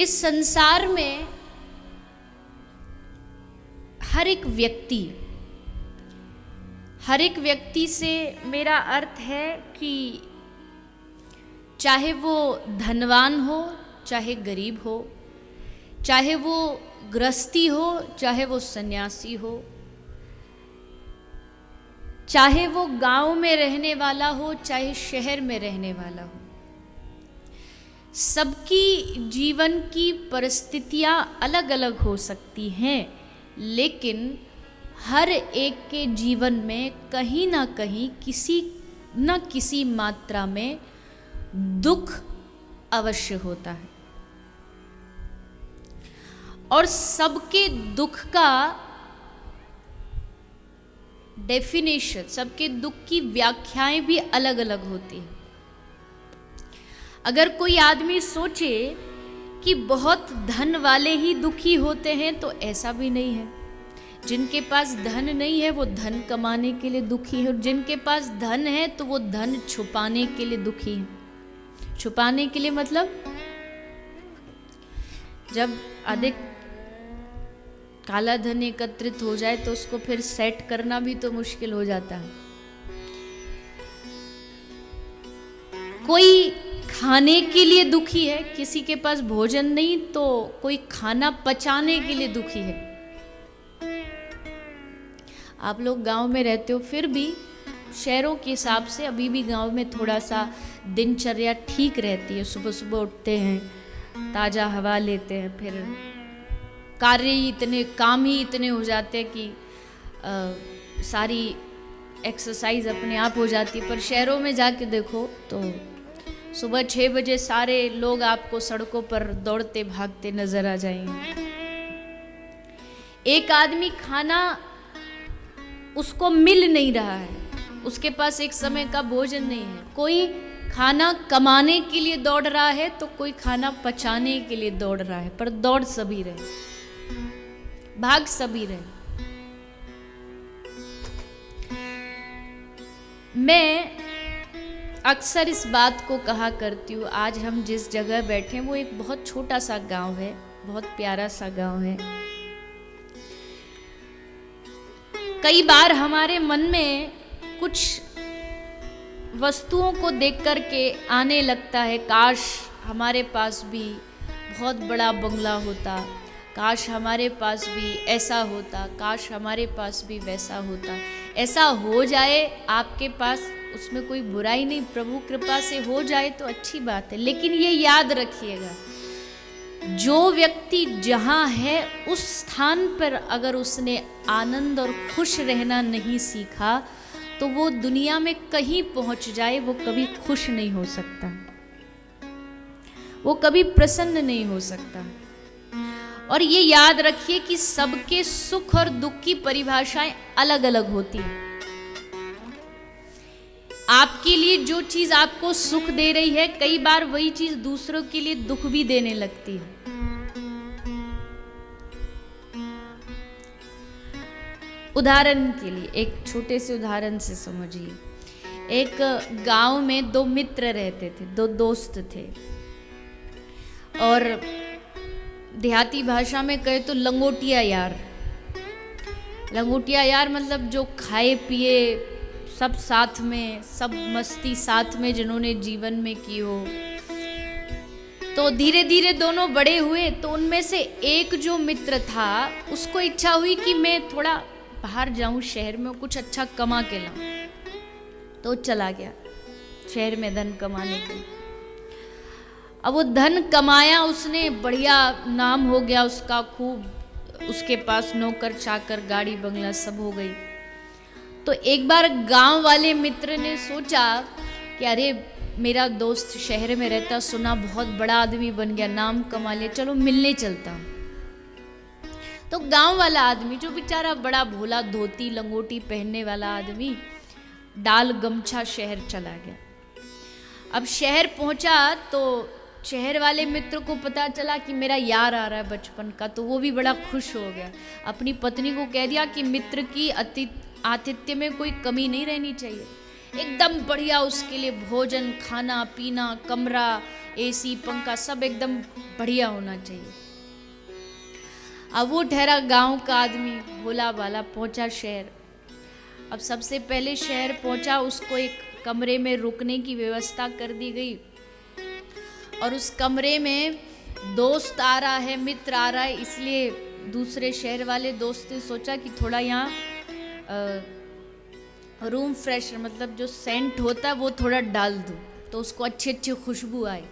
इस संसार में हर एक व्यक्ति से मेरा अर्थ है कि चाहे वो धनवान हो, चाहे गरीब हो, चाहे वो गृहस्थी हो, चाहे वो सन्यासी हो, चाहे वो गांव में रहने वाला हो, चाहे शहर में रहने वाला हो, सबकी जीवन की परिस्थितियां अलग अलग हो सकती हैं, लेकिन हर एक के जीवन में कहीं ना कहीं किसी न किसी मात्रा में दुख अवश्य होता है। और सबके दुख का डेफिनेशन, सबके दुख की व्याख्याएं भी अलग अलग होती हैं। अगर कोई आदमी सोचे कि बहुत धन वाले ही दुखी होते हैं तो ऐसा भी नहीं है। जिनके पास धन नहीं है वो धन कमाने के लिए दुखी है, और जिनके पास धन है तो वो धन छुपाने के लिए दुखी है। छुपाने के लिए मतलब जब अधिक काला धन एकत्रित हो जाए तो उसको फिर सेट करना भी तो मुश्किल हो जाता है। कोई खाने के लिए दुखी है, किसी के पास भोजन नहीं तो कोई खाना पचाने के लिए दुखी है। आप लोग गांव में रहते हो, फिर भी शहरों के हिसाब से अभी भी गांव में थोड़ा सा दिनचर्या ठीक रहती है। सुबह सुबह उठते हैं, ताज़ा हवा लेते हैं, फिर काम ही इतने हो जाते हैं कि सारी एक्सरसाइज अपने आप हो जाती है। पर शहरों में जाके देखो तो सुबह 6 बजे सारे लोग आपको सड़कों पर दौड़ते भागते नजर आ जाएंगे। एक आदमी खाना उसको मिल नहीं रहा है, उसके पास एक समय का भोजन नहीं है। कोई खाना कमाने के लिए दौड़ रहा है तो कोई खाना पचाने के लिए दौड़ रहा है, पर दौड़ सभी रहे, भाग सभी रहे। मैं अक्सर इस बात को कहा करती हूँ, आज हम जिस जगह बैठे हैं वो एक बहुत छोटा सा गांव है, बहुत प्यारा सा गांव है। कई बार हमारे मन में कुछ वस्तुओं को देख कर के आने लगता है, काश हमारे पास भी बहुत बड़ा बंगला होता, काश हमारे पास भी ऐसा होता, काश हमारे पास भी वैसा होता। ऐसा हो जाए आपके पास, उसमें कोई बुराई नहीं, प्रभु कृपा से हो जाए तो अच्छी बात है। लेकिन ये याद रखिएगा, जो व्यक्ति जहाँ है उस स्थान पर अगर उसने आनंद और खुश रहना नहीं सीखा तो वो दुनिया में कहीं पहुंच जाए वो कभी खुश नहीं हो सकता, वो कभी प्रसन्न नहीं हो सकता। और ये याद रखिए कि सबके सुख और दुख की परिभाषाएं अलग अलग होती हैं। आपके लिए जो चीज आपको सुख दे रही है, कई बार वही चीज दूसरों के लिए दुख भी देने लगती है। उदाहरण के लिए, एक छोटे से उदाहरण से समझिए। एक गांव में 2 मित्र रहते थे, 2 दोस्त थे, और देहाती भाषा में कहे तो लंगोटिया यार। लंगोटिया यार मतलब जो खाए पिए सब साथ में, सब मस्ती साथ में जिन्होंने जीवन में की हो। तो धीरे धीरे दोनों बड़े हुए, तो उनमें से एक जो मित्र था उसको इच्छा हुई कि मैं थोड़ा बाहर जाऊं, शहर में कुछ अच्छा कमा के लाऊं। तो चला गया शहर में धन कमाने के लिए। अब वो धन कमाया उसने, बढ़िया नाम हो गया उसका, खूब उसके पास नौकर चाकर, गाड़ी बंगला सब हो गई। तो एक बार गांव वाले मित्र ने सोचा कि अरे मेरा दोस्त शहर में रहता, सुना बहुत बड़ा आदमी बन गया, नाम कमा लिया, चलो मिलने चलता। तो गांव वाला आदमी जो बेचारा बड़ा भोला, धोती लंगोटी पहनने वाला आदमी, डाल गमछा शहर चला गया। अब शहर पहुंचा तो शहर वाले मित्र को पता चला कि मेरा यार आ रहा है बचपन का, तो वो भी बड़ा खुश हो गया। अपनी पत्नी को कह दिया कि मित्र की आतिथ्य में कोई कमी नहीं रहनी चाहिए, एकदम बढ़िया उसके लिए भोजन, खाना पीना, कमरा एसी पंखा सब एकदम बढ़िया होना चाहिए। अब वो ठहरा गांव का आदमी, भोला भाला, पहुंचा शहर। अब सबसे पहले शहर पहुंचा, उसको एक कमरे में रुकने की व्यवस्था कर दी गई और उस कमरे में दोस्त आ रहा है, मित्र आ रहा है, इसलिए दूसरे शहर वाले दोस्त ने सोचा कि थोड़ा यहाँ रूम फ्रेशनर मतलब जो सेंट होता है वो थोड़ा डाल दूँ तो उसको अच्छी अच्छी खुशबू आए।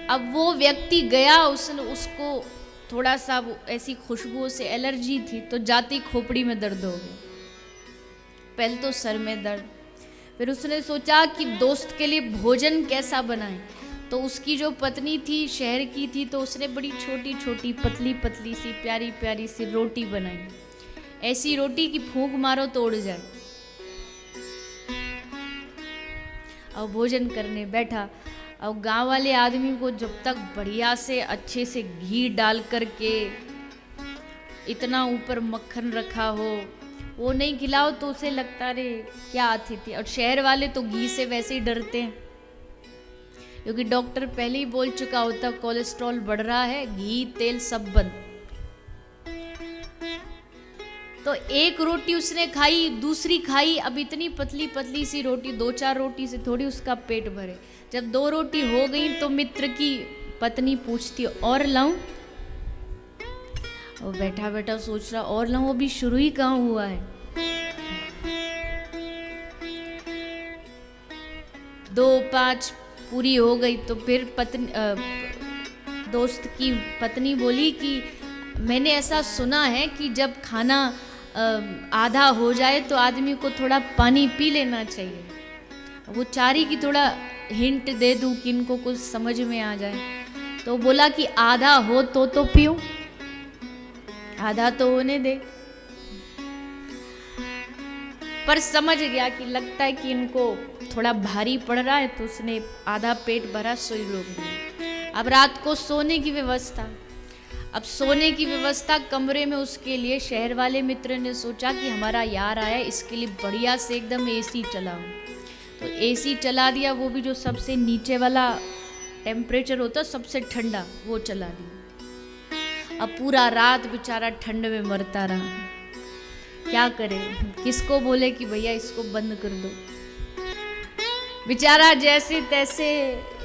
अब वो व्यक्ति गया, उसको थोड़ा सा वो ऐसी खुशबुओं से एलर्जी थी तो जाती खोपड़ी में दर्द हो गया। पहले तो सर में दर्द, फिर उसने सोचा कि दोस्त के लिए भोजन कैसा बनाएं। तो उसकी जो पत्नी थी शहर की थी तो उसने बड़ी छोटी छोटी पतली पतली सी प्यारी प्यारी सी रोटी बनाई, ऐसी रोटी की फूंक मारो तो उड़ जाए। अब भोजन करने बैठा। अब गांव वाले आदमी को जब तक बढ़िया से अच्छे से घी डाल करके इतना ऊपर मक्खन रखा हो वो नहीं खिलाओ तो उसे लगता रे क्या अतिथि। और शहर वाले तो घी से वैसे ही डरते हैं क्योंकि डॉक्टर पहले ही बोल चुका होता कोलेस्ट्रॉल बढ़ रहा है, घी तेल सब बंद। तो एक रोटी उसने खाई, दूसरी खाई, अब इतनी पतली पतली सी रोटी, 2-4 रोटी से थोड़ी उसका पेट भरे। जब 2 रोटी हो गई तो मित्र की पत्नी पूछती और लाऊं? वो बैठा बैठा सोच रहा और लाऊं, अभी शुरू ही कहाँ हुआ है। 2-5 पूरी हो गई तो फिर दोस्त की पत्नी बोली कि मैंने ऐसा सुना है कि जब खाना आधा हो जाए तो आदमी को थोड़ा पानी पी लेना चाहिए। वो चारी की थोड़ा हिंट दे दूं कि इनको कुछ समझ में आ जाए। तो बोला कि आधा हो तो पीऊं, आधा तो होने दे। पर समझ गया कि लगता है कि इनको थोड़ा भारी पड़ रहा है तो उसने आधा पेट भरा, सोई रोक दी। अब रात को सोने की व्यवस्था, अब सोने की व्यवस्था कमरे में उसके लिए शहर वाले मित्र ने सोचा कि हमारा यार आया, इसके लिए बढ़िया से एकदम एसी चलाऊं। तो एसी चला दिया, वो भी जो सबसे नीचे वाला टेम्परेचर होता सबसे ठंडा, वो चला दिया। अब पूरा रात बेचारा ठंड में मरता रहा। क्या करे, किसको बोले कि भैया इसको बंद कर दो। बेचारा जैसे तैसे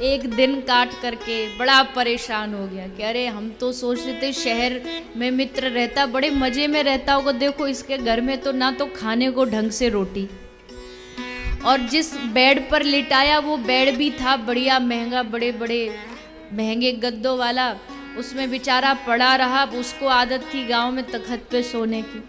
एक दिन काट करके बड़ा परेशान हो गया कि अरे हम तो सोचते थे शहर में मित्र रहता बड़े मजे में रहता होगा, देखो इसके घर में तो ना तो खाने को ढंग से रोटी, और जिस बेड पर लिटाया वो बेड भी था बढ़िया महंगा, बड़े बड़े महंगे गद्दों वाला, उसमें बेचारा पड़ा रहा। उसको आदत थी गांव में तखत पे सोने की।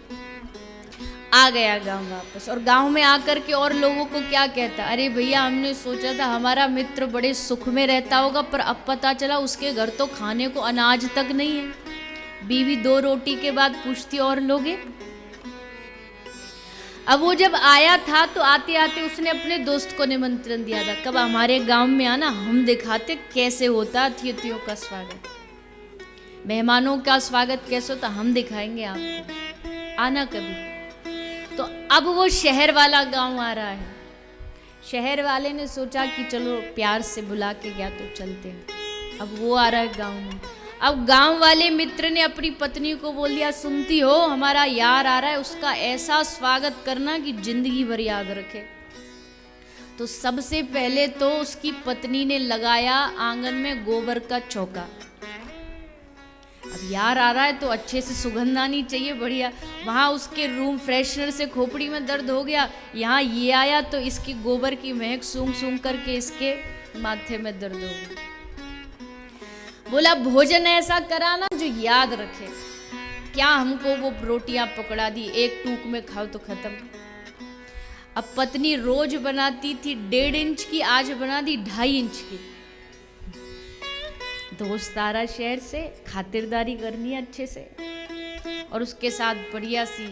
आ गया गांव वापस, और गांव में आकर के और लोगों को क्या कहता, अरे भैया हमने सोचा था हमारा मित्र बड़े सुख में रहता होगा, पर अब पता चला उसके घर तो खाने को अनाज तक नहीं है। बीवी 2 रोटी के बाद पूछती और लोगे। अब वो जब आया था तो आते आते उसने अपने दोस्त को निमंत्रण दिया था, कब हमारे गांव में आना, हम दिखाते कैसे होता अतिथियों का स्वागत, मेहमानों का स्वागत कैसे होता हम दिखाएंगे आपको, आना कभी। तो अब वो शहर वाला गांव आ रहा है। शहर वाले ने सोचा कि चलो प्यार से बुला के गया तो चलते हैं। अब वो आ रहा है गांव में। अब गांव वाले मित्र ने अपनी पत्नी को बोल दिया, सुनती हो हमारा यार आ रहा है, उसका ऐसा स्वागत करना कि जिंदगी भर याद रखे। तो सबसे पहले तो उसकी पत्नी ने लगाया आंगन में गोबर का चौका। अब यार आ रहा है तो अच्छे से सुगंध आनी चाहिए बढ़िया। वहाँ उसके रूम फ्रेशनर से खोपड़ी में दर्द हो गया, यहाँ ये आया तो इसकी गोबर की महक सूंघ सूंघ करके इसके माथे में दर्द हो गया। बोला भोजन ऐसा कराना जो याद रखे। क्या हमको वो रोटियां पकड़ा दी, एक टूक में खाओ तो खत्म। अब पत्नी रोज बनाती थी 1.5 इंच की, आज बना दी 2.5 इंच की। दोस्त आ रहा शहर से, खातिरदारी करनी है अच्छे से, और उसके साथ बढ़िया सी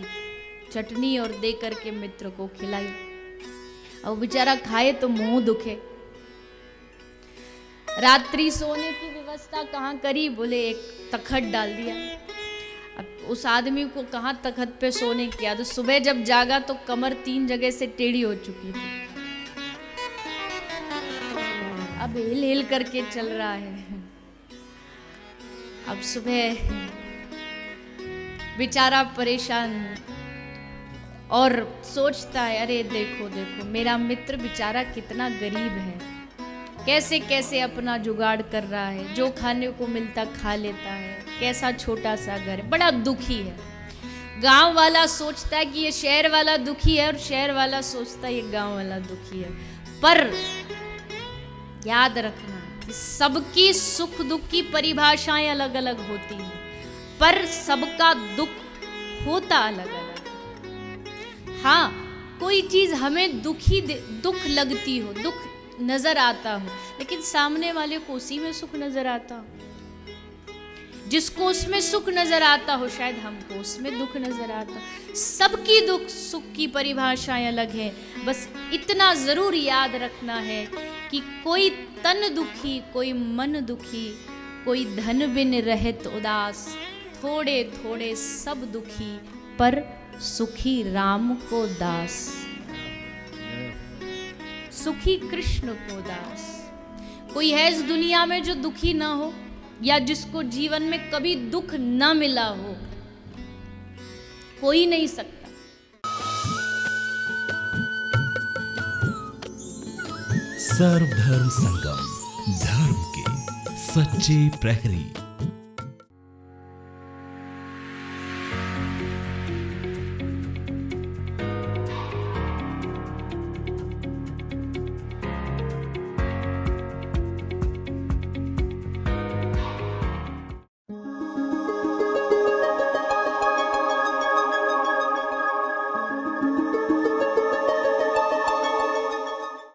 चटनी और दे करके मित्र को खिलाई। अब बेचारा खाए तो मुंह दुखे। रात्रि सोने की व्यवस्था कहाँ करी, बोले एक तखत डाल दिया। अब उस आदमी को कहाँ तखत पे सोने किया, तो सुबह जब जागा तो कमर 3 जगह से टेढ़ी हो चुकी थी। अब हिल हिल करके चल रहा है। अब सुबह बेचारा परेशान और सोचता है, अरे देखो देखो मेरा मित्र बेचारा कितना गरीब है, कैसे कैसे अपना जुगाड़ कर रहा है, जो खाने को मिलता खा लेता है, कैसा छोटा सा घर है, बड़ा दुखी है। गांव वाला सोचता है कि ये शहर वाला दुखी है और शहर वाला सोचता है ये गांव वाला दुखी है। पर याद रखना कि सबकी सुख दुख की परिभाषाएं अलग अलग होती हैं, पर सबका दुख होता अलग अलग। हाँ, कोई चीज हमें दुख लगती हो, दुख नजर आता हो, लेकिन सामने वाले को उसी में सुख नजर आता हो। जिसको उसमें सुख नजर आता हो शायद हमको उसमें दुख नजर आता हो। सबकी दुख सुख की परिभाषाएं अलग है। बस इतना जरूर याद रखना है कि कोई तन दुखी, कोई मन दुखी, कोई धन बिन रहत उदास, थोड़े थोड़े सब दुखी, पर सुखी राम को दास, सुखी कृष्ण को दास। कोई है इस दुनिया में जो दुखी ना हो, या जिसको जीवन में कभी दुख ना मिला हो? कोई नहीं सकता। सर्वधर्म संगम, धर्म के सच्चे प्रहरी।